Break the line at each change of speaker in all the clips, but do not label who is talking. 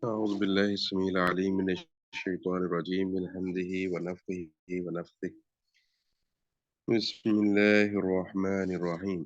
أعوذ بالله السميع العليم من الشيطان الرجيم من همزه ونفخه ونفثه بسم الله الرحمن الرحيم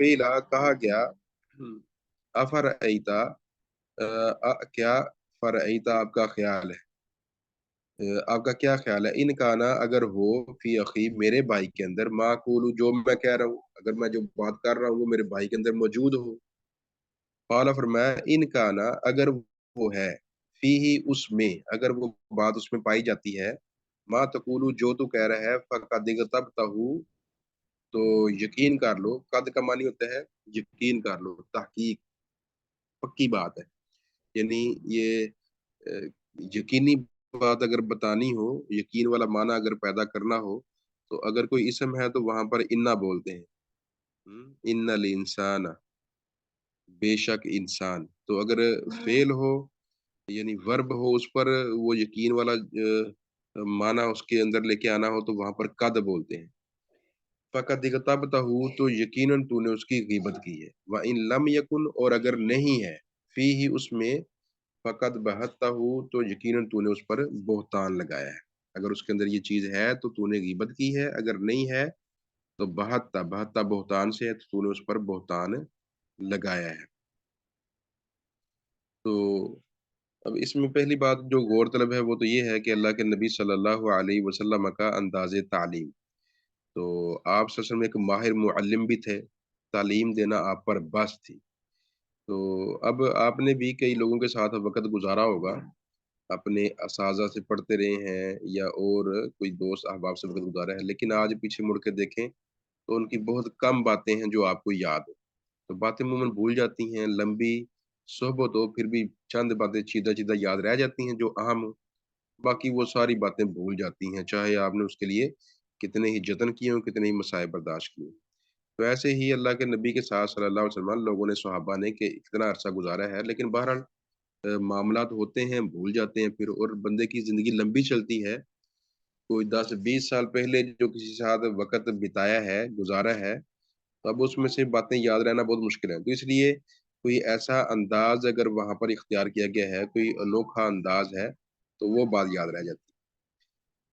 قیلا کہا گیا افرعیتا کیا فرعیتا آپ کا خیال ہے، آپ کا کیا خیال ہے، ان کا نا اگر ہو فی اخی میرے بھائی کے اندر ما قولو جو میں کہہ رہا ہوں، اگر میں جو بات کر رہا ہوں وہ میرے بھائی کے اندر موجود ہو، قال فرمایا ان کا نا اگر وہ ہے فی ہی اس میں، اگر وہ بات اس میں پائی جاتی ہے، ما تقولو جو تو کہہ رہا ہے، فقد اغتبتہ تو یقین کر لو، قد کا معنی ہوتا ہے یقین کر لو، تحقیق، پکی بات ہے، یعنی یہ اہ، یقینی بات اگر بتانی ہو، یقین والا معنی اگر پیدا کرنا ہو، تو اگر کوئی اسم ہے تو وہاں پر انا بولتے ہیں، ان الانسان، بے شک انسان، تو اگر فعل ہو یعنی ورب ہو اس پر وہ یقین والا معنی اس کے اندر لے کے آنا ہو تو وہاں پر قد بولتے ہیں، فقط اغتبتہ تو یقیناً تو نے اس کی غیبت کی ہے، وَإِن لم یکن اور اگر نہیں ہے فی ہی اس میں، فقط بہتہ تو یقیناً تو نے اس پر بہتان لگایا ہے، اگر اس کے اندر یہ چیز ہے تو تو نے غیبت کی ہے، اگر نہیں ہے تو بہتہ بہتہ بہتان سے ہے تو تو نے اس پر بہتان لگایا ہے۔ تو اب اس میں پہلی بات جو غور طلب ہے وہ تو یہ ہے کہ اللہ کے نبی صلی اللہ علیہ وسلم کا انداز تعلیم، تو آپ صلی اللہ علیہ وسلم ایک ماہر معلم بھی تھے، تعلیم دینا آپ پر بس تھی، تو اب آپ نے بھی کئی لوگوں کے ساتھ وقت گزارا ہوگا، اپنے اساتذہ سے پڑھتے رہے ہیں یا اور کوئی دوست احباب سے وقت گزارا ہے، لیکن آج پیچھے مڑ کے دیکھیں تو ان کی بہت کم باتیں ہیں جو آپ کو یاد ہو، تو باتیں عموماً بھول جاتی ہیں، لمبی صحبت ہو پھر بھی چند باتیں چیدہ چیدہ یاد رہ جاتی ہیں جو اہم ہو، باقی وہ ساری باتیں بھول جاتی ہیں، چاہے آپ نے اس کے لیے کتنے ہی جتن کیے ہوں، کتنے ہی مصائب برداشت کیے ہوں۔ تو ایسے ہی اللہ کے نبی کے ساتھ صلی اللہ علیہ وسلم لوگوں نے صحابہ نے کہ اتنا عرصہ گزارا ہے، لیکن بہرحال معاملات ہوتے ہیں، بھول جاتے ہیں پھر، اور بندے کی زندگی لمبی چلتی ہے، کوئی 10 20 سال پہلے جو کسی کے ساتھ وقت بتایا ہے، گزارا ہے، تو اب اس میں سے باتیں یاد رہنا بہت مشکل ہے، تو اس لیے کوئی ایسا انداز اگر وہاں پر اختیار کیا گیا ہے، کوئی انوکھا انداز ہے تو وہ بات یاد رہ جاتی ہے،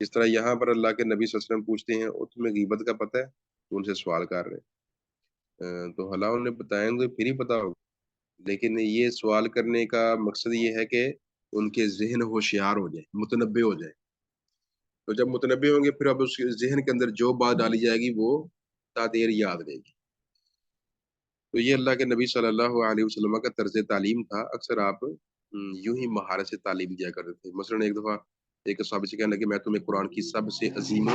جس طرح یہاں پر اللہ کے نبی صلی اللہ علیہ وسلم پوچھتے ہیں اور تمہیں غیبت کا پتہ ہے، تو ان سے سوال کر رہے ہیں، تو حالاں انہیں بتائیں گے پھر ہی پتا ہوگا، لیکن یہ سوال کرنے کا مقصد یہ ہے کہ ان کے ذہن ہوشیار ہو جائے، متنبع ہو جائے، تو جب متنبع ہوں گے پھر اب اس کے ذہن کے اندر جو بات ڈالی جائے گی وہ تا دیر یاد رہے گی، تو یہ اللہ کے نبی صلی اللہ علیہ وسلم کا طرز تعلیم تھا، اکثر آپ یوں ہی مہارت سے تعلیم دیا کرتے تھے، مثلا ایک دفعہ ایک صحابی سے کہنے لگے میں تمہیں قرآن کی سب سے عظیم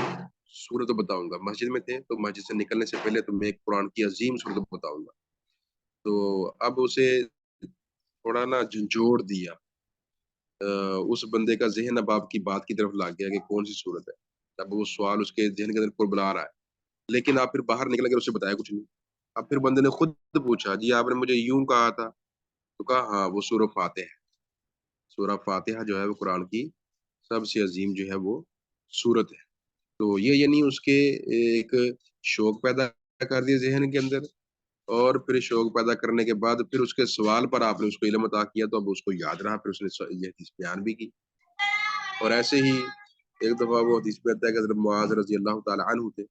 سورت بتاؤں گا، مسجد میں تھے تو مسجد سے نکلنے سے پہلے تمہیں ایک قرآن کی عظیم سورت بتاؤں گا، تو اب اسے تھوڑا نا جھنجھوڑ دیا، اس بندے کا ذہن اب آپ کی بات کی طرف لگ گیا کہ کون سی صورت ہے، اب وہ سوال اس کے ذہن کے اندر کو بلا رہا ہے، لیکن آپ پھر باہر نکل کر اسے بتایا کچھ نہیں، اب پھر بندے نے خود پوچھا جی آپ نے مجھے یوں کہا تھا، تو کہا ہاں وہ سورہ فاتحہ ہے، سورہ فاتحہ جو ہے وہ قرآن کی سب سے عظیم جو ہے وہ سورت ہے، تو یہ یعنی اس کے ایک شوق پیدا کر دیا ذہن کے اندر، اور پھر شوق پیدا کرنے کے بعد پھر اس کے سوال پر آپ نے اس کو علم عطا کیا تو اب اس کو یاد رہا، پھر اس نے یہ حدیث بیان بھی کی، اور ایسے ہی ایک دفعہ وہ حدیث میں آتا ہے کہ حضرت معاذ رضی اللہ تعالی عنہ تھے،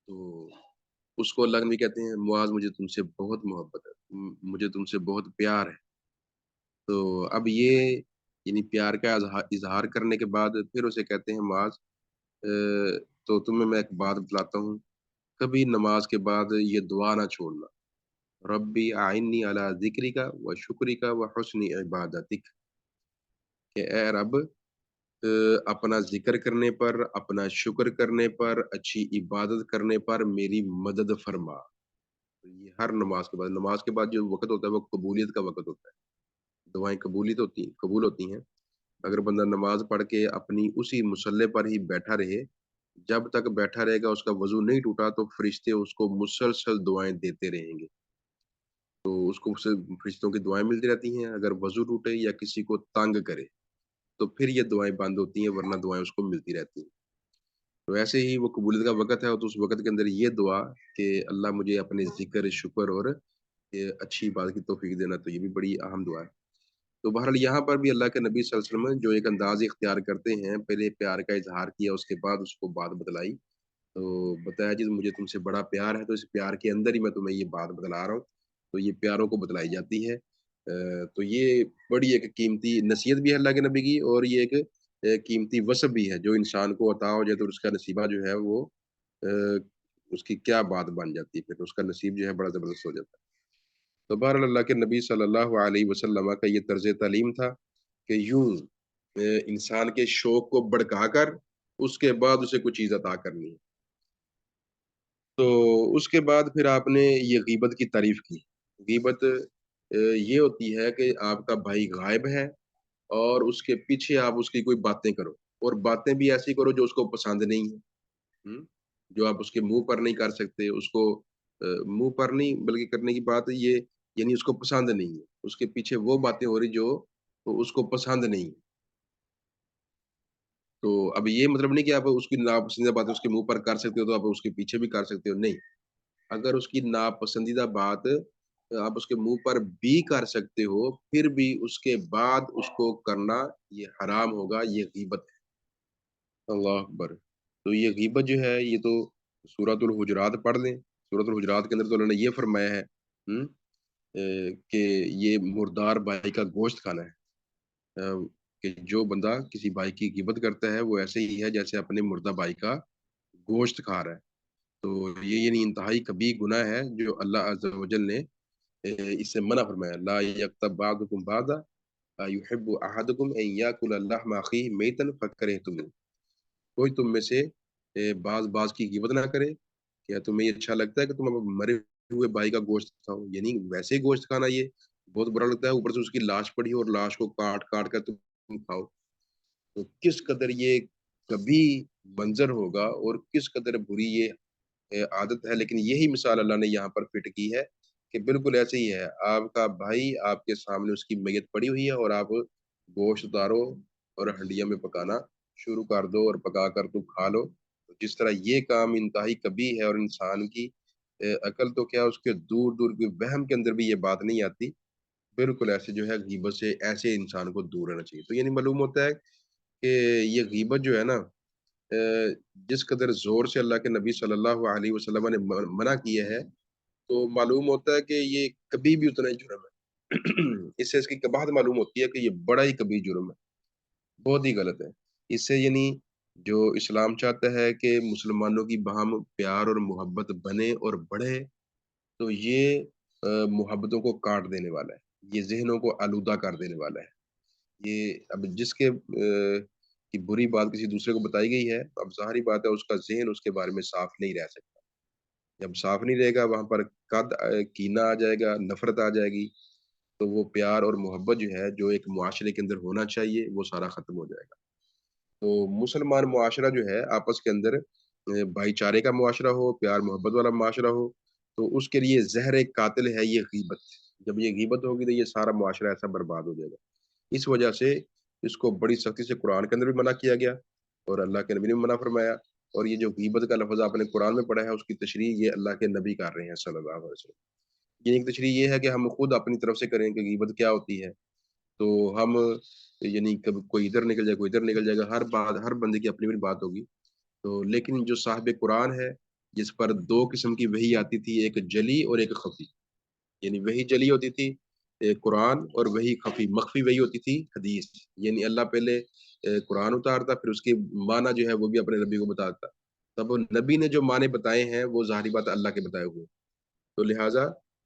تو اس کو اللہ نبی کہتے ہیں معاذ مجھے تم سے بہت محبت ہے، مجھے تم سے بہت پیار ہے، تو اب یہ یعنی پیار کا اظہار کرنے کے بعد پھر اسے کہتے ہیں معاذ تو تمہیں میں ایک بات بتلاتا ہوں، کبھی نماز کے بعد یہ دعا نہ چھوڑنا، ربی اعنی علی ذکرک و شکرک و حسن عبادتک، کہ اے رب اپنا ذکر کرنے پر، اپنا شکر کرنے پر، اچھی عبادت کرنے پر میری مدد فرما، یہ ہر نماز کے بعد، نماز کے بعد جو وقت ہوتا ہے وہ قبولیت کا وقت ہوتا ہے، دعائیں قبول ہوتی ہیں، اگر بندہ نماز پڑھ کے اپنی اسی مصلے پر ہی بیٹھا رہے، جب تک بیٹھا رہے گا اس کا وضو نہیں ٹوٹا تو فرشتے اس کو مسلسل دعائیں دیتے رہیں گے، تو اس کو فرشتوں کی دعائیں ملتی رہتی ہیں، اگر وضو ٹوٹے یا کسی کو تنگ کرے تو پھر یہ دعائیں بند ہوتی ہیں، ورنہ دعائیں اس کو ملتی رہتی ہیں، تو ایسے ہی وہ قبولیت کا وقت ہے، اور تو اس وقت کے اندر یہ دعا کہ اللہ مجھے اپنے ذکر شکر اور یہ اچھی بات کی توفیق دینا، تو یہ بھی بڑی اہم دعا ہے، تو بہرحال یہاں پر بھی اللہ کے نبی صلی اللہ علیہ وسلم جو ایک انداز اختیار کرتے ہیں، پہلے پیار کا اظہار کیا اس کے بعد اس کو بات بتلائی، تو بتایا جی مجھے تم سے بڑا پیار ہے، تو اس پیار کے اندر ہی میں تمہیں یہ بات بتلا رہا ہوں، تو یہ پیاروں کو بتلائی جاتی ہے۔ تو یہ بڑی ایک قیمتی نصیحت بھی ہے اللہ کے نبی کی، اور یہ ایک قیمتی وصف بھی ہے، جو انسان کو عطا ہو جائے تو اس کا نصیبہ جو ہے وہ آ، اس کی کیا بات بن جاتی ہے، پھر اس کا نصیب جو ہے بڑا زبردست ہو جاتا ہے۔ تو بہرحال اللہ کے نبی صلی اللہ علیہ وسلم کا یہ طرز تعلیم تھا کہ یوں انسان کے شوق کو بھڑکا کر اس کے بعد اسے کوئی چیز عطا کرنی ہے۔ تو اس کے بعد پھر آپ نے یہ غیبت کی تعریف کی۔ غیبت یہ ہوتی ہے کہ آپ کا بھائی غائب ہے اور اس کے پیچھے آپ اس کی کوئی باتیں کرو، اور باتیں بھی ایسی کرو جو اس کو پسند نہیں ہے۔ ہوں؟ جو آپ اس کے منہ پر نہیں کر سکتے، اس کو منہ پر نہیں بلکہ کرنے کی بات یہ، یعنی اس کو پسند نہیں ہے، اس کے پیچھے وہ باتیں ہو رہی جو اس کو پسند نہیں ہے۔ تو اب یہ مطلب نہیں کہ آپ اس کی ناپسندیدہ باتیں اس کے منہ پر کر سکتے ہو تو آپ اس کے پیچھے بھی کر سکتے ہو، نہیں۔ اگر اس کی ناپسندیدہ بات آپ اس کے منہ پر بھی کر سکتے ہو، پھر بھی اس کے بعد اس کو کرنا یہ حرام ہوگا، یہ غیبت ہے۔ اللہ اکبر! تو یہ غیبت جو ہے یہ تو سورۃ الحجرات پڑھ لیں، سورۃ الحجرات کے اندر تو اللہ نے یہ فرمایا ہے کہ یہ مردار بھائی کا گوشت کھانا ہے۔ کہ جو بندہ کسی بھائی کی غیبت کرتا ہے وہ ایسے ہی ہے جیسے اپنے مردہ بھائی کا گوشت کھا رہا ہے۔ تو یہ یعنی انتہائی کبیر گناہ ہے جو اللہ عز و جل نے اس سے منع فرمایا، لا یغتب بعضکم بعضا ایحب احدکم ان یاکل لحم اخیہ میتا فکرہتموہ۔ کوئی تم میں سے بعض کی غیبت نہ کرے، کیا تمہیں یہ اچھا لگتا ہے کہ تم اب مرے ہوئے بھائی کا گوشت کھاؤ؟ یعنی ویسے ہی گوشت کھانا یہ بہت برا لگتا ہے، اوپر سے اس کی لاش پڑی ہو اور لاش کو کاٹ کاٹ کر تم کھاؤ، تو کس قدر یہ کبھی منظر ہوگا اور کس قدر بری یہ عادت ہے۔ لیکن یہی مثال اللہ نے یہاں پر فٹ کی ہے کہ بالکل ایسے ہی ہے، آپ کا بھائی آپ کے سامنے اس کی میت پڑی ہوئی ہے اور آپ گوشت اتارو اور ہنڈیا میں پکانا شروع کر دو اور پکا کر تو کھا لو۔ جس طرح یہ کام انتہائی کبیح ہے، اور انسان کی عقل تو کیا اس کے دور دور کے وہم کے اندر بھی یہ بات نہیں آتی، بالکل ایسے جو ہے غیبت سے ایسے انسان کو دور رہنا چاہیے۔ تو یعنی معلوم ہوتا ہے کہ یہ غیبت جو ہے نا، جس قدر زور سے اللہ کے نبی صلی اللہ علیہ وسلم نے منع کیا ہے، تو معلوم ہوتا ہے کہ یہ کبھی بھی اتنا ہی جرم ہے۔ اس سے اس کی قباحت معلوم ہوتی ہے کہ یہ بڑا ہی کبھی جرم ہے، بہت ہی غلط ہے۔ اس سے یعنی جو اسلام چاہتا ہے کہ مسلمانوں کی باہم پیار اور محبت بنے اور بڑھے، تو یہ محبتوں کو کاٹ دینے والا ہے، یہ ذہنوں کو آلودہ کر دینے والا ہے۔ یہ اب جس کے کی بری بات کسی دوسرے کو بتائی گئی ہے، اب ظاہری بات ہے اس کا ذہن اس کے بارے میں صاف نہیں رہ سکتا۔ جب صاف نہیں رہے گا وہاں پر کینہ آ جائے گا، نفرت آ جائے گی، تو وہ پیار اور محبت جو ہے جو ایک معاشرے کے اندر ہونا چاہیے وہ سارا ختم ہو جائے گا۔ تو مسلمان معاشرہ جو ہے آپس کے اندر بھائی چارے کا معاشرہ ہو، پیار محبت والا معاشرہ ہو، تو اس کے لیے زہر قاتل ہے یہ غیبت۔ جب یہ غیبت ہوگی تو یہ سارا معاشرہ ایسا برباد ہو جائے گا۔ اس وجہ سے اس کو بڑی سختی سے قرآن کے اندر بھی منع کیا گیا اور اللہ کے نبی نے بھی منع فرمایا، اور یہ جو غیبت کا لفظ آپ نے قرآن میں پڑھا ہے اس کی تشریح یہ اللہ کے نبی کر رہے ہیں صلی اللہ علیہ وسلم۔ یہ ایک تشریح یہ ہے کہ ہم خود اپنی طرف سے کریں کہ غیبت کیا ہوتی ہے، تو ہم یعنی کبھی کوئی ادھر نکل جائے کوئی ادھر نکل جائے گا، ہر بات ہر بندے کی اپنی اپنی بات ہوگی۔ تو لیکن جو صاحب قرآن ہے جس پر دو قسم کی وحی آتی تھی، ایک جلی اور ایک خفی، یعنی وہی جلی ہوتی تھی قرآن، اور وہی خفی مخفی وہی ہوتی تھی حدیث۔ یعنی اللہ پہلے قرآن اتارتا، پھر اس کے معنی جو ہے وہ بھی اپنے نبی کو بتاتا، تب وہ نبی نے جو معنی بتائے ہیں وہ ظاہری بات اللہ کے بتائے ہوئے، تو لہٰذا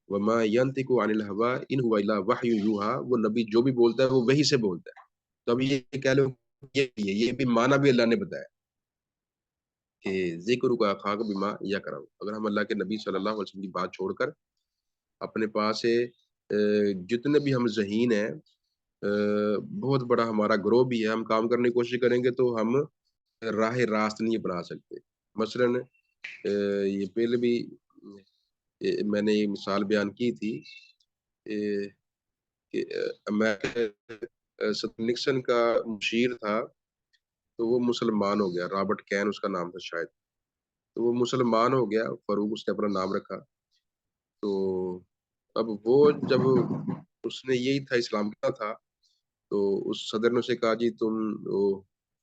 وما ينطق عن الهوى ان هو الا وحی یوحى، وہ نبی جو بھی بولتا ہے وہ وہی سے بولتا ہے۔ تو اب یہ کہہ لو یہ بھی معنی بھی اللہ نے بتایا کہ ذکر کا خاک بما یا کراؤ، اگر ہم اللہ کے نبی صلی اللہ علیہ وسلم کی بات چھوڑ کر اپنے پاس سے جتنے بھی ہم ذہین ہیں، بہت بڑا ہمارا گروہ بھی ہے، ہم کام کرنے کی کوشش کریں گے تو ہم راہ راست نہیں بنا سکتے۔ مثلاً یہ پہلے بھی میں نے یہ مثال بیان کی تھی اے، کہ امریکہ نکسن کا مشیر تھا، تو وہ مسلمان ہو گیا، رابرٹ کین اس کا نام تھا شاید، تو وہ مسلمان ہو گیا، فاروق اس نے اپنا نام رکھا۔ تو اب وہ جب اس نے یہی تھا اسلام کا تھا، تو اس صدر نے اسے کہا جی تم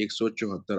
174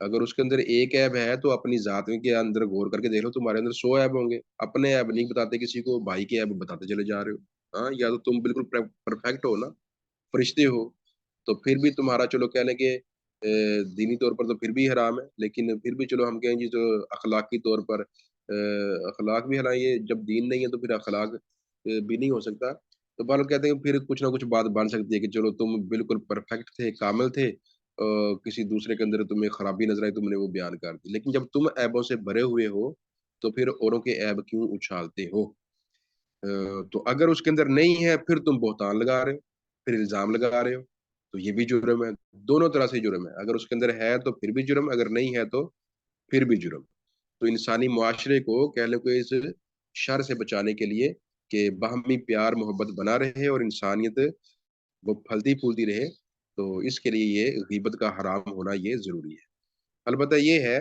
اگر اس کے اندر ایک ایب ہے تو اپنی ذات کے اندر غور کر کے دیکھ لو، تمہارے اندر 100 ایب ہوں گے. اپنے ایب نہیں بتاتے کسی کو، بھائی کے ایب بتاتے چلے جا رہے ہو. ہاں، یا تو تم بالکل پرفیکٹ ہو نا، فرشتے ہو، تو پھر بھی تمہارا چلو کہہ لیں کہ دینی طور پر تو پھر بھی حرام ہے، لیکن پھر بھی چلو ہم کہیں جی تو اخلاقی طور پر اخلاق بھی حالانکہ یہ جب دین نہیں ہے تو پھر اخلاق بھی نہیں ہو سکتا. تو بہرحال کہتے ہیں پھر کچھ نہ کچھ بات بن سکتی ہے کہ چلو تم بالکل پرفیکٹ تھے، کامل تھے، کسی دوسرے کے اندر تمہیں خرابی نظر آئی، تم نے وہ بیان کر دی. لیکن جب تم عیبوں سے بھرے ہوئے ہو تو پھر اوروں کے عیب کیوں اچھالتے ہو؟ تو اگر اس کے اندر نہیں ہے پھر تم بہتان لگا رہے ہو، پھر الزام لگا رہے ہو، تو یہ بھی جرم ہے. دونوں طرح سے جرم ہے، اگر اس کے اندر ہے تو پھر بھی جرم، اگر نہیں ہے تو پھر بھی جرم. تو انسانی معاشرے کو کہہ لو کہ اس شر سے بچانے کے لیے کہ باہمی پیار محبت بنا رہے اور انسانیت وہ پھلتی پھولتی رہے، تو اس کے لیے یہ غیبت کا حرام ہونا یہ ضروری ہے. البتہ یہ ہے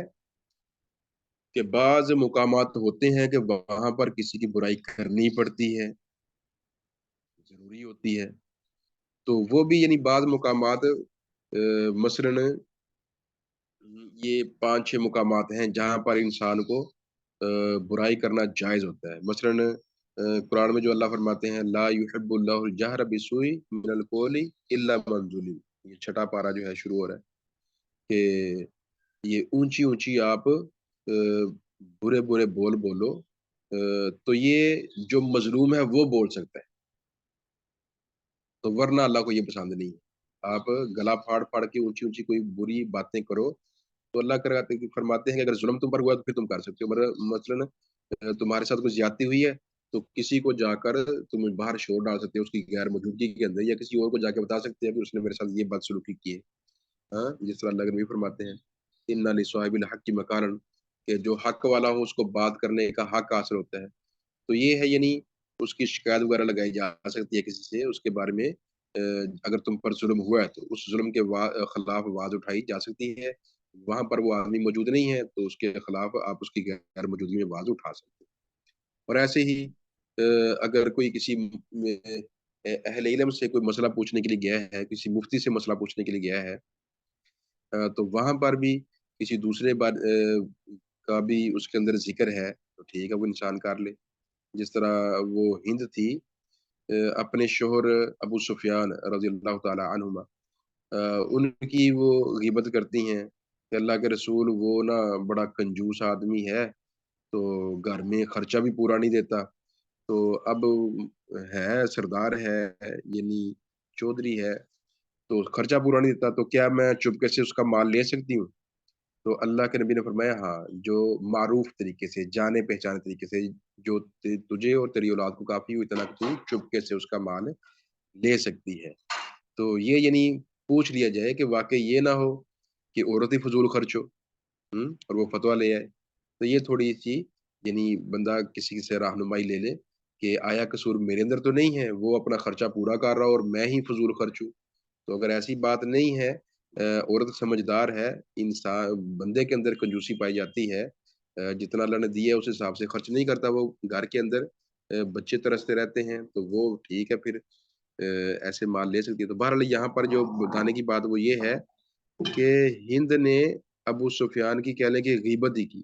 کہ بعض مقامات ہوتے ہیں کہ وہاں پر کسی کی برائی کرنی پڑتی ہے، ضروری ہوتی ہے. تو وہ بھی یعنی بعض مقامات مثلاً یہ 5-6 مقامات ہیں جہاں پر انسان کو برائی کرنا جائز ہوتا ہے. مثلاً قرآن میں جو اللہ فرماتے ہیں لا یحب اللہ الجہر بالسوء من القول الا من ظلم، یہ چھٹا پارا جو ہے شروع ہو رہا ہے کہ یہ اونچی اونچی آپ برے برے بول بولو، تو یہ جو مظلوم ہے وہ بول سکتا ہے، تو ورنہ اللہ کو یہ پسند نہیں ہے. آپ گلا پھاڑ پھاڑ کے اونچی اونچی کوئی بری باتیں کرو تو اللہ کراتے کہ فرماتے ہیں کہ اگر ظلم تم پر ہوا تو پھر تم کر سکتے ہو. مثلاً تمہارے ساتھ کوئی زیادتی ہوئی ہے تو کسی کو جا کر تم باہر شور ڈال سکتے ہو اس کی غیر موجودگی کے اندر، یا کسی اور کو جا کے بتا سکتے ہیں کہ اس نے میرے ساتھ یہ بدسلوکی کی ہے. ہاں، جس طرح اللہ کے نبی فرماتے ہیں ان لصاحب الحق کی مکان، کہ جو حق والا ہو اس کو بات کرنے کا حق حاصل ہوتا ہے. تو یہ ہے یعنی اس کی شکایت وغیرہ لگائی جا سکتی ہے کسی سے، اس کے بارے میں اگر تم پر ظلم ہوا ہے تو اس ظلم کے خلاف آواز اٹھائی جا سکتی ہے. وہاں پر وہ آدمی موجود نہیں ہے تو اس کے خلاف آپ اس کی غیر موجودگی میں آواز اٹھا سکتے ہیں. اور ایسے ہی اگر کوئی کسی اہل علم سے کوئی مسئلہ پوچھنے کے لیے گیا ہے، کسی مفتی سے مسئلہ پوچھنے کے لیے گیا ہے، تو وہاں پر بھی کسی دوسرے بار کا بھی اس کے اندر ذکر ہے تو ٹھیک ہے وہ انسان کر لے. جس طرح وہ ہند تھی، اپنے شوہر ابو سفیان رضی اللہ تعالی عنہما، ان کی وہ غیبت کرتی ہیں کہ اللہ کے رسول وہ نا بڑا کنجوس آدمی ہے، تو گھر میں خرچہ بھی پورا نہیں دیتا. تو اب ہے سردار ہے، یعنی چودھری ہے، تو خرچہ پورا نہیں دیتا، تو کیا میں چپکے سے اس کا مال لے سکتی ہوں؟ تو اللہ کے نبی نے فرمایا ہاں، جو معروف طریقے سے، جانے پہچانے طریقے سے، جو تجھے اور تیری اولاد کو کافی ہو اتنا کہ تو چپکے سے اس کا مال لے سکتی ہے. تو یہ یعنی پوچھ لیا جائے کہ واقعی یہ نہ ہو کہ عورت ہی فضول خرچ ہو، اور وہ فتویٰ لے آئے. تو یہ تھوڑی سی یعنی بندہ کسی سے رہنمائی لے لے کہ آیا قصور میرے اندر تو نہیں ہے، وہ اپنا خرچہ پورا کر رہا ہو اور میں ہی فضول خرچ ہوں. تو اگر ایسی بات نہیں ہے، عورت سمجھدار ہے، انسان بندے کے اندر کنجوسی پائی جاتی ہے، جتنا اللہ نے دیا ہے اس حساب سے خرچ نہیں کرتا، وہ گھر کے اندر بچے ترستے رہتے ہیں، تو وہ ٹھیک ہے پھر ایسے مال لے سکتی ہے. تو بہرحال یہاں پر جو بتانے کی بات وہ یہ ہے کہ ہند نے ابو سفیان کی کہہ لیں کہ غیبت ہی کی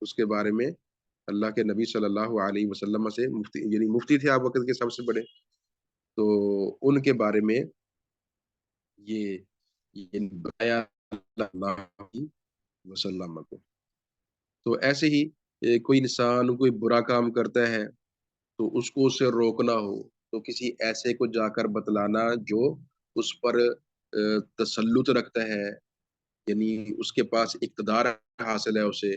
اس کے بارے میں. اللہ کے نبی صلی اللہ علیہ وسلم سے مفتی یعنی مفتی تھے آپ وقت کے سب سے بڑے، تو ان کے بارے میں یہ بتایا اللہ علیہ وسلم کو. تو ایسے ہی کوئی انسان کوئی برا کام کرتا ہے تو اس کو اسے روکنا ہو تو کسی ایسے کو جا کر بتلانا جو اس پر تسلط رکھتا ہے، یعنی اس کے پاس اقتدار حاصل ہے، اسے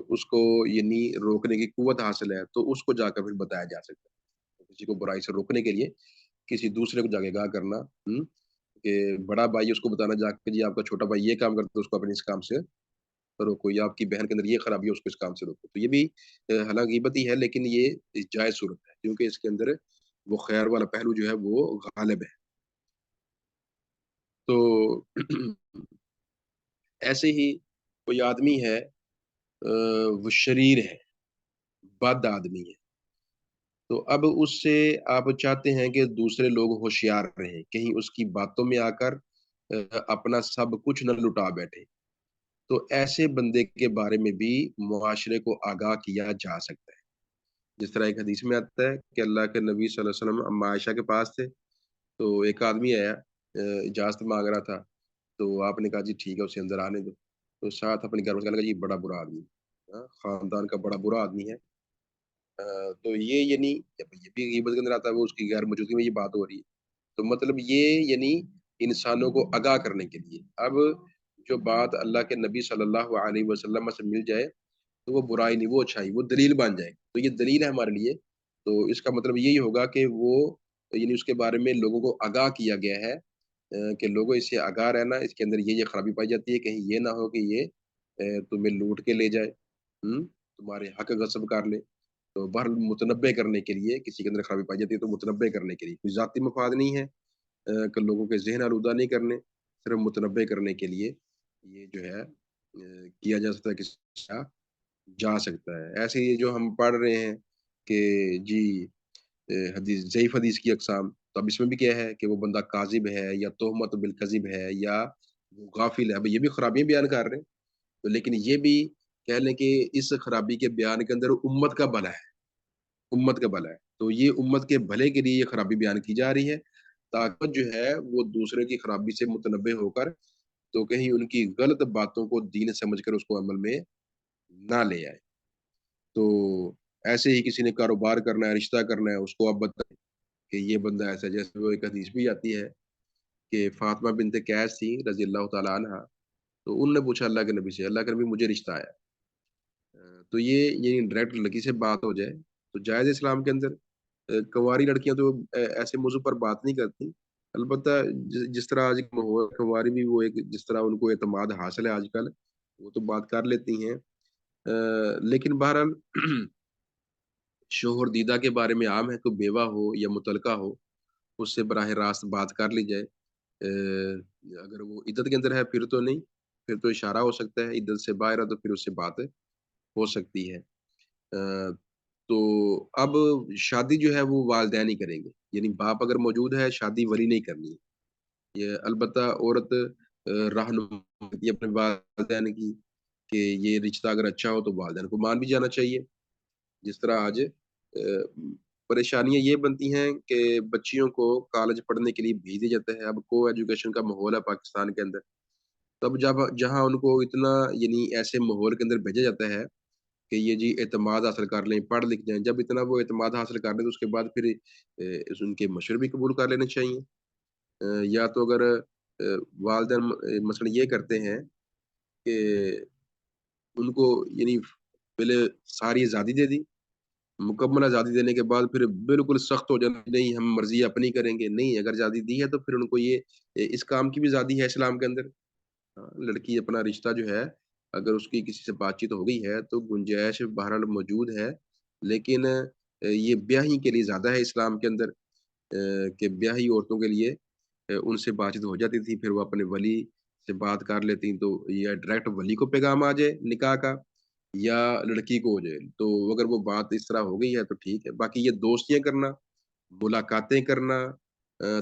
اس کو یعنی روکنے کی قوت حاصل ہے، تو اس کو جا کر پھر بتایا جا سکتا ہے. کسی کو برائی سے روکنے کے لیے کسی دوسرے کو جا کے گاہ کرنا، کہ بڑا بھائی اس کو بتانا جا کے جی آپ کا چھوٹا بھائی یہ کام کرتا ہے اس کو اپنے اس کام سے روکو، یا آپ کی بہن کے اندر یہ خرابی ہے اس کو اس کام سے روکو. تو یہ بھی حالانکہ غیبت ہی ہے لیکن یہ جائز صورت ہے کیونکہ اس کے اندر وہ خیر والا پہلو جو ہے وہ غالب ہے. تو ایسے ہی کوئی آدمی ہے، وہ شریر ہے، بد آدمی ہے، تو اب اس سے آپ چاہتے ہیں کہ دوسرے لوگ ہوشیار رہیں، کہیں اس کی باتوں میں آ کر اپنا سب کچھ نہ لٹا بیٹھے، تو ایسے بندے کے بارے میں بھی معاشرے کو آگاہ کیا جا سکتا ہے۔ جس طرح ایک حدیث میں آتا ہے کہ اللہ کے نبی صلی اللہ علیہ وسلم اما عائشہ کے پاس تھے، تو ایک آدمی آیا، اجازت مانگ رہا تھا، تو آپ نے کہا جی ٹھیک ہے اسے اندر آنے دو۔ تو ساتھ اپنے گھر والوں سے کہنے لگا جی بڑا برا آدمی ہے، خاندان کا بڑا برا آدمی ہے۔ تو یہ نہیں یہ بھی غیبت کے اندر آتا ہے، وہ اس کی غیر موجودگی میں یہ بات ہو رہی ہے۔ تو مطلب یہ انسانوں کو آگاہ کرنے کے لیے۔ اب جو بات اللہ کے نبی صلی اللہ علیہ وسلم سے مل جائے تو وہ برائی نہیں، وہ اچھائی، وہ دلیل بن جائے، تو یہ دلیل ہے ہمارے لیے۔ تو اس کا مطلب یہی ہوگا کہ وہ اس کے بارے میں لوگوں کو آگاہ کیا گیا ہے، کہ لوگوں اس سے آگاہ رہنا، اس کے اندر یہ خرابی پائی جاتی ہے، کہیں یہ نہ ہو کہ یہ تمہیں لوٹ کے لے جائے، تمہارے حق غصب کر لے۔ تو بہرحال متنبع کرنے کے لیے کسی کے اندر خرابی پائی جاتی ہے تو متنبع کرنے کے لیے، کوئی ذاتی مفاد نہیں ہے، کہ لوگوں کے ذہن آلودہ نہیں کرنے، صرف متنبع کرنے کے لیے یہ جو ہے کیا جا سکتا ہے، کسی کا جا سکتا ہے۔ ایسے ہی جو ہم پڑھ رہے ہیں کہ جی حدیث ضعیف حدیث کی اقسام، تو اب اس میں بھی کیا ہے کہ وہ بندہ کاذب ہے یا تہمت بالکذب ہے یا وہ غافل ہے، اب یہ بھی خرابیاں بیان کر رہے ہیں، تو لیکن یہ بھی کہہ لیں کہ اس خرابی کے بیان کے اندر امت کا بھلا ہے، امت کا بھلا ہے، تو یہ امت کے بھلے کے لیے یہ خرابی بیان کی جا رہی ہے، تاکہ جو ہے وہ دوسرے کی خرابی سے متنبع ہو کر تو کہیں ان کی غلط باتوں کو دین سمجھ کر اس کو عمل میں نہ لے آئے۔ تو ایسے ہی کسی نے کاروبار کرنا ہے، رشتہ کرنا ہے، اس کو آپ بتائیں کہ یہ بندہ ایسا ہے۔ جیسے وہ ایک حدیث بھی آتی ہے کہ فاطمہ بنت قیس تھی رضی اللہ تعالیٰ عنہا، تو انہوں نے پوچھا اللہ کے نبی سے، اللہ کے نبی مجھے رشتہ آیا۔ تو یہ ڈائریکٹ لڑکی سے بات ہو جائے تو جائز ہے اسلام کے اندر۔ کنواری لڑکیاں تو ایسے موضوع پر بات نہیں کرتی، البتہ جس طرح آج ماحول کنواری بھی وہ ایک جس طرح ان کو اعتماد حاصل ہے آج کل، وہ تو بات کر لیتی ہیں۔ لیکن بہرحال شوہر دیدہ کے بارے میں عام ہے کہ بیوہ ہو یا مطلقہ ہو، اس سے براہ راست بات کر لی جائے۔ اگر وہ عدت کے اندر ہے پھر تو نہیں، پھر تو اشارہ ہو سکتا ہے، عدت سے باہر ہے تو پھر اس سے بات ہو سکتی ہے۔ تو اب شادی جو ہے وہ والدین ہی کریں گے، یعنی باپ اگر موجود ہے شادی ولی نہیں کرنی ہے۔ یہ البتہ عورت رہنمائی کرتی ہے اپنے والدین کی کہ یہ رشتہ اگر اچھا ہو تو والدین کو مان بھی جانا چاہیے۔ جس طرح آج پریشانیاں یہ بنتی ہیں کہ بچیوں کو کالج پڑھنے کے لیے بھیج دیا جاتا ہے، اب کو ایجوکیشن کا ماحول ہے پاکستان کے اندر، تب جب جہاں ان کو اتنا ایسے ماحول کے اندر بھیجا جاتا ہے کہ یہ جی اعتماد حاصل کر لیں، پڑھ لکھ جائیں، جب اتنا وہ اعتماد حاصل کر لیں تو اس کے بعد پھر ان کے مشورے بھی قبول کر لینے چاہیے۔ یا تو اگر والدین مثلاً یہ کرتے ہیں کہ ان کو پہلے ساری آزادی دے دی، مکمل آزادی دینے کے بعد پھر بالکل سخت ہو جانا، نہیں ہم مرضی اپنی کریں گے، نہیں اگر آزادی دی ہے تو پھر ان کو یہ اس کام کی بھی آزادی ہے اسلام کے اندر۔ لڑکی اپنا رشتہ جو ہے اگر اس کی کسی سے بات چیت ہو گئی ہے تو گنجائش بہرحال موجود ہے، لیکن یہ بیاہی کے لیے زیادہ ہے اسلام کے اندر، کہ بیاہی عورتوں کے لیے ان سے بات چیت ہو جاتی تھی، پھر وہ اپنے ولی سے بات کر لیتی تو یا ڈائریکٹ ولی کو پیغام آ جائے نکاح کا یا لڑکی کو ہو جائے، تو اگر وہ بات اس طرح ہو گئی ہے تو ٹھیک ہے، باقی یہ دوستیاں کرنا، ملاقاتیں کرنا،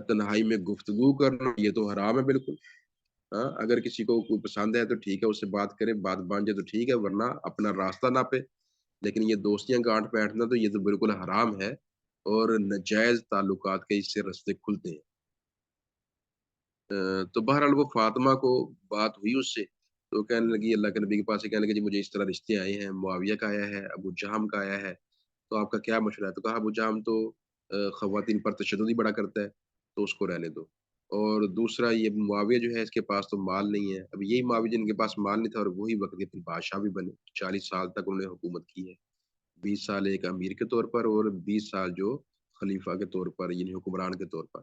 تنہائی میں گفتگو کرنا، یہ تو حرام ہے بالکل۔ اگر کسی کو کوئی پسند ہے تو ٹھیک ہے اس سے بات کرے، بات بن جائے تو ٹھیک ہے، ورنہ اپنا راستہ ناپے، لیکن یہ دوستیاں گانٹ بیٹھنا تو یہ تو بالکل حرام ہے، اور ناجائز تعلقات کے اس سے رستے کھلتے ہیں۔ تو بہرحال وہ فاطمہ کو بات ہوئی اس سے، تو کہنے لگی اللہ کے نبی کے پاس سے کہنے لگی جی مجھے اس طرح رشتے آئے ہیں، معاویہ کا آیا ہے، ابو جہم کا آیا ہے، تو آپ کا کیا مشورہ ہے؟ تو کہا ابو جہم تو خواتین پر تشدد ہی بڑا کرتا ہے، تو اس کو رہنے دو۔ اور دوسرا یہ معاویہ جو ہے اس کے پاس تو مال نہیں ہے، اب یہی معاویہ جن کے پاس مال نہیں تھا اور وہی وقت کے پھر بادشاہ بھی بنے، 40 سال تک انہوں نے حکومت کی ہے، 20 سال ایک امیر کے طور پر اور 20 سال جو خلیفہ کے طور پر حکمران کے طور پر۔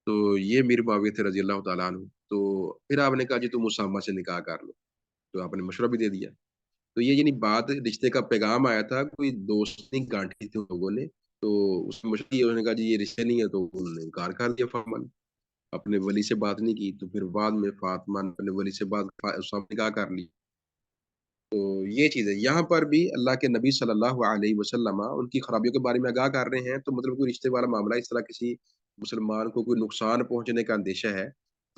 تو یہ میر معاویہ تھے رضی اللہ تعالیٰ عنہ۔ تو پھر آپ نے کہا جی تم اسامہ سے نکاح کر لو، تو آپ نے مشورہ بھی دے دیا۔ تو یہ بات رشتے کا پیغام آیا تھا، کوئی دوست نہیں گانٹی تھی لوگوں نے، تو اس میں مشکل انہوں نے کہا جی یہ رشتے نہیں ہے، تو انہوں نے انکار کر دیا فورماً، اپنے ولی سے بات نہیں کی، تو پھر بعد میں فاطمہ نے اپنے ولی سے بات اسامہ نے نکاح کر لی۔ تو یہ چیز ہے، یہاں پر بھی اللہ کے نبی صلی اللہ علیہ وسلم ان کی خرابیوں کے بارے میں آگاہ کر رہے ہیں، تو مطلب کوئی رشتے والا معاملہ اس طرح کسی مسلمان کو کوئی نقصان پہنچنے کا اندیشہ ہے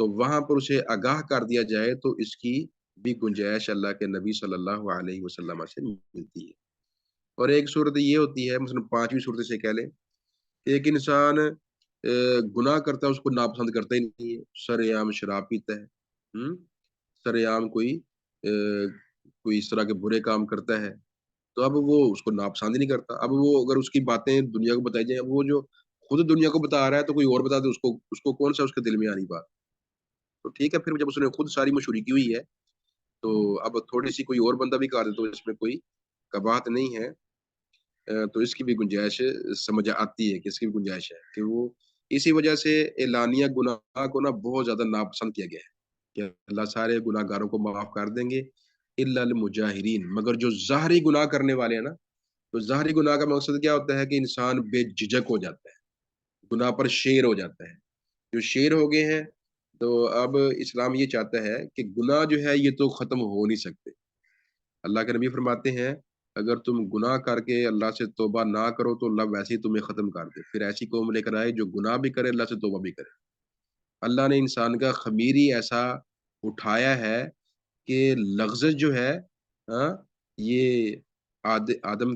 تو وہاں پر اسے آگاہ کر دیا جائے تو اس کی بھی گنجائش اللہ کے نبی صلی اللہ علیہ وسلم سے ملتی ہے۔ اور ایک صورت یہ ہوتی ہے، مثلا 5ویں صورت سے کہہ لیں کہ ایک انسان گناہ کرتا ہے، اس کو ناپسند کرتا ہی نہیں ہے، سرے عام شراب پیتا ہے، سرے عام کوئی اس طرح کے برے کام کرتا ہے، تو اب وہ اس کو ناپسند ہی نہیں کرتا۔ اب وہ اگر اس کی باتیں دنیا کو بتائی جائیں، اب وہ جو خود دنیا کو بتا رہا ہے تو کوئی اور بتا دے اس کو کون سا اس کے دل میں آنی بات؟ تو ٹھیک ہے، پھر جب اس نے خود ساری مشہوری کی ہوئی ہے تو اب تھوڑی-سی کوئی اور بندہ بھی کہا دے تو اس میں کوئی کباہت نہیں ہے۔ تو اس کی بھی گنجائش سمجھ آتی ہے کہ اس کی بھی گنجائش ہے کہ وہ اسی وجہ سے اعلانیہ گناہ کو نا بہت زیادہ ناپسند کیا گیا ہے کہ اللہ سارے گناہگاروں کو معاف کر دیں گے الا المجاہرین، مگر جو ظاہری گناہ کرنے والے ہیں نا، تو ظاہری گناہ کا مقصد کیا ہوتا ہے کہ انسان بے جھجک ہو جاتا ہے، گناہ پر شیر ہو جاتا ہے۔ جو شیر ہو گئے ہیں تو اب اسلام یہ چاہتا ہے کہ گناہ جو ہے یہ تو ختم ہو نہیں سکتے۔ اللہ کے نبی فرماتے ہیں اگر تم گناہ کر کے اللہ سے توبہ نہ کرو تو اللہ ویسے ہی تمہیں ختم کر دے، پھر ایسی قوم لے کر آئے جو گناہ بھی کرے اللہ سے توبہ بھی کرے۔ اللہ نے انسان کا خمیر ہی ایسا اٹھایا ہے کہ لغزش جو ہے، ہاں، یہ آدم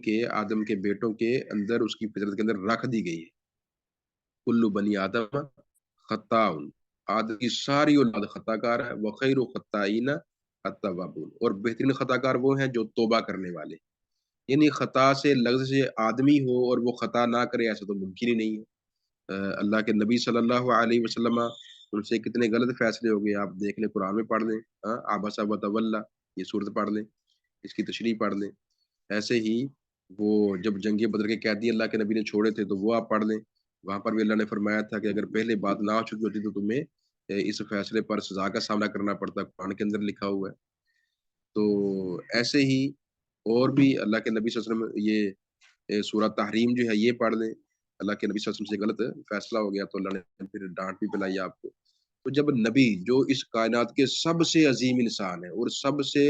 کے بیٹوں کے اندر اس کی فطرت کے اندر رکھ دی گئی ہے۔ کلو بنی آدم خطاؤن، آدم کی ساری اولاد خطا کار ہے، وخیر خطائین التوابون، اور بہترین خطا کار وہ ہیں جو توبہ کرنے والے، یعنی خطا سے لغز سے آدمی ہو اور وہ خطا نہ کرے ایسا تو ممکن ہی نہیں ہے۔ اللہ کے نبی صلی اللہ علیہ وسلم ان سے کتنے غلط فیصلے ہو گئے، آپ دیکھ لیں، قرآن میں پڑھ لیں، عبس وتولی، یہ صورت پڑھ لیں، اس کی تشریح پڑھ لیں۔ ایسے ہی وہ جب جنگ بدر کے قیدی اللہ کے نبی نے چھوڑے تھے تو وہ آپ پڑھ لیں، وہاں پر بھی اللہ نے فرمایا تھا کہ اگر پہلے بات نہ ہو چکی ہوتی تو تمہیں اس فیصلے پر سزا کا سامنا کرنا پڑتا، قرآن کے اندر لکھا ہوا ہے۔ تو ایسے ہی اور بھی اللہ کے نبی صلی اللہ علیہ وسلم یہ سورہ تحریم جو ہے یہ پڑھ لیں، اللہ کے نبی صلی اللہ علیہ وسلم سے غلط فیصلہ ہو گیا تو اللہ نے پھر ڈانٹ بھی پلائی آپ کو۔ تو جب نبی جو اس کائنات کے سب سے عظیم انسان ہے اور سب سے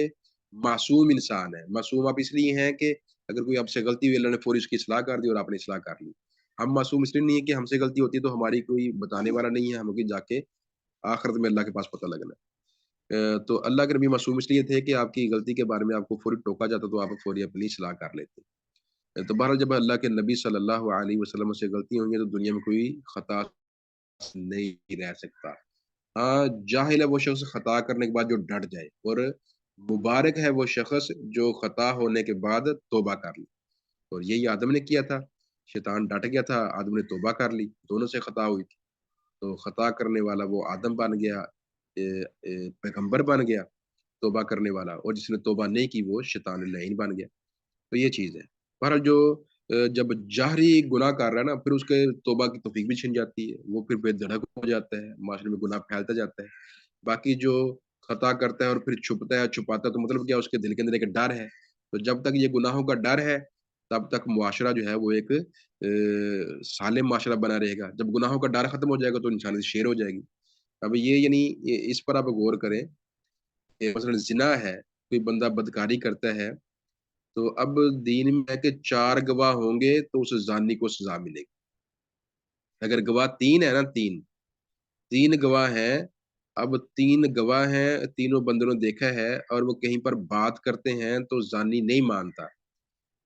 معصوم انسان ہے، معصوم آپ اس لیے ہیں کہ اگر کوئی آپ سے غلطی ہوئی اللہ نے فوری اس کی اصلاح کر دی اور آپ نے اصلاح کر لی۔ ہم معصوم اس لیے نہیں ہے کہ ہم سے غلطی ہوتی ہے تو ہماری کوئی بتانے والا نہیں ہے، ہمیں جا کے آخرت میں اللہ کے پاس پتہ لگنا ہے۔ تو اللہ کے نبی معصوم اس لیے تھے کہ آپ کی غلطی کے بارے میں آپ کو فوری ٹوکا جاتا تو آپ فوری اپنی اصلاح کر لیتے۔ تو بہرحال جب اللہ کے نبی صلی اللہ علیہ وسلم سے غلطی ہوں گی تو دنیا میں کوئی خطا نہیں رہ سکتا۔ ہاں، جاہل ہے وہ شخص خطا کرنے کے بعد جو ڈٹ جائے، اور مبارک ہے وہ شخص جو خطا ہونے کے بعد توبہ کر لے، اور یہی آدم نے کیا تھا۔ شیطان ڈٹ گیا تھا، آدم نے توبہ کر لی، دونوں سے خطا ہوئی تھی، تو خطا کرنے والا وہ آدم بن گیا، پیغمبر بن گیا توبہ کرنے والا، اور جس نے توبہ نہیں کی وہ شیطان لعین بن گیا۔ تو یہ چیز ہے۔ بہرحال جو جب جہری گناہ کر رہا ہے نا، پھر اس کے توبہ کی توفیق بھی چھن جاتی ہے، وہ پھر بے دھڑک ہو جاتا ہے، معاشرے میں گناہ پھیلتا جاتا ہے۔ باقی جو خطا کرتا ہے اور پھر چھپتا ہے چھپاتا ہے تو مطلب کیا، اس کے دل کے اندر ایک ڈر ہے، تو جب تک یہ گناہوں کا ڈر ہے تب تک معاشرہ جو ہے وہ ایک سالم معاشرہ بنا رہے گا۔ جب گناہوں کا ڈر ختم ہو جائے گا تو انسانیت شیر ہو جائے گی۔ اب یہ یعنی اس پر آپ غور کریں کہ مثلا زنا ہے، کوئی بندہ بدکاری کرتا ہے تو اب دین میں ہے کہ 4 گواہ ہوں گے تو اس زانی کو سزا ملے گی۔ اگر گواہ 3 ہے نا، 3 گواہ ہیں، اب 3 گواہ ہیں، تینوں بندوں نے دیکھا ہے اور وہ کہیں پر بات کرتے ہیں تو زانی نہیں مانتا،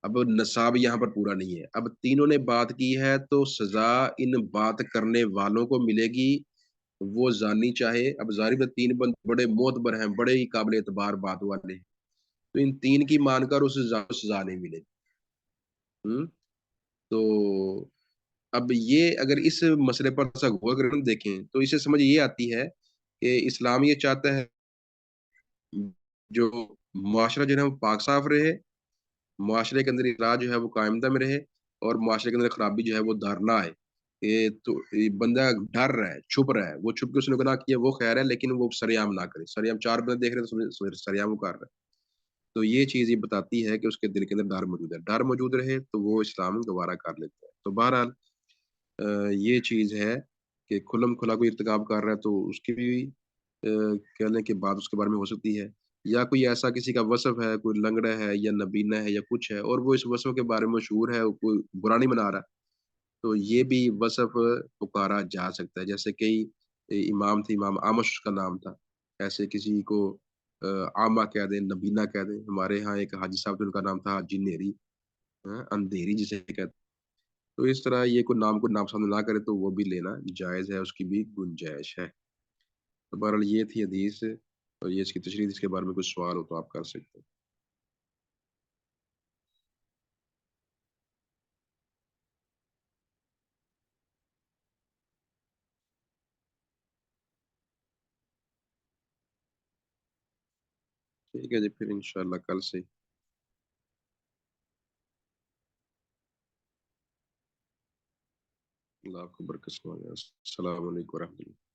اب نصاب یہاں پر پورا نہیں ہے، اب تینوں نے بات کی ہے تو سزا ان بات کرنے والوں کو ملے گی، وہ زانی چاہے، اب ظاہر ہے 3 بڑے معتبر ہیں، بڑے ہی قابل اعتبار بات والے ہیں، تو ان 3 کی مان کر اس سزا نہیں ملے گی۔ ہوں، تو اب یہ اگر اس مسئلے پر تھوڑا-سا غور کریں نا، دیکھیں تو اسے سمجھ یہ آتی ہے کہ اسلام یہ چاہتا ہے جو معاشرہ جو ہے وہ پاک صاف رہے، معاشرے کے اندر اصلاح جو ہے وہ قائم دائم رہے، اور معاشرے کے اندر خرابی جو ہے وہ دار نہ آئے۔ تو یہ بندہ ڈر رہا ہے، چھپ رہا ہے، وہ چھپ کے اس نے گناہ کیا وہ خیر ہے، لیکن وہ سرعام نہ کرے، سرعام 4 بندے دیکھ رہے ہیں تو سرعام وہ کر رہا ہے۔ تو یہ چیز یہ بتاتی ہے کہ اس کے دل کے اندر ڈر موجود ہے، ڈر موجود رہے تو وہ اسلام گوارا کر لیتا ہے۔ تو بہرحال یہ چیز ہے کہ کھلم کھلا کوئی ارتکاب کر رہا ہے تو اس کی بھی کہہ لیں کہ بات اس کے بارے میں ہو سکتی ہے، یا کوئی ایسا کسی کا وصف ہے، کوئی لنگڑا ہے یا نبینہ ہے یا کچھ ہے اور وہ اس وصف کے بارے میں مشہور ہے، کوئی برا نہیں منا رہا، تو یہ بھی وصف پکارا جا سکتا ہے۔ جیسے کئی امام تھے، امام اعمش اس کا نام تھا۔ ایسے کسی کو عامہ کہہ دیں، نبینہ کہہ دیں۔ ہمارے یہاں ایک حاجی صاحب تھے، ان کا نام تھا حاجی نیری، اندھیری جسے کہتے ہیں۔ تو اس طرح یہ کوئی نام پسند نہ کرے تو وہ بھی لینا جائز ہے، اس کی بھی گنجائش ہے۔ تو بہرحال یہ تھی حدیث، اور یہ اس کی تشریح، اس کے بارے میں کچھ سوال ہو تو آپ کر سکتے ہیں۔ ٹھیک ہے جی، پھر انشاءاللہ کل سے۔ اللہ آپ کو برکت سنائے۔ السلام علیکم ورحمۃ اللہ۔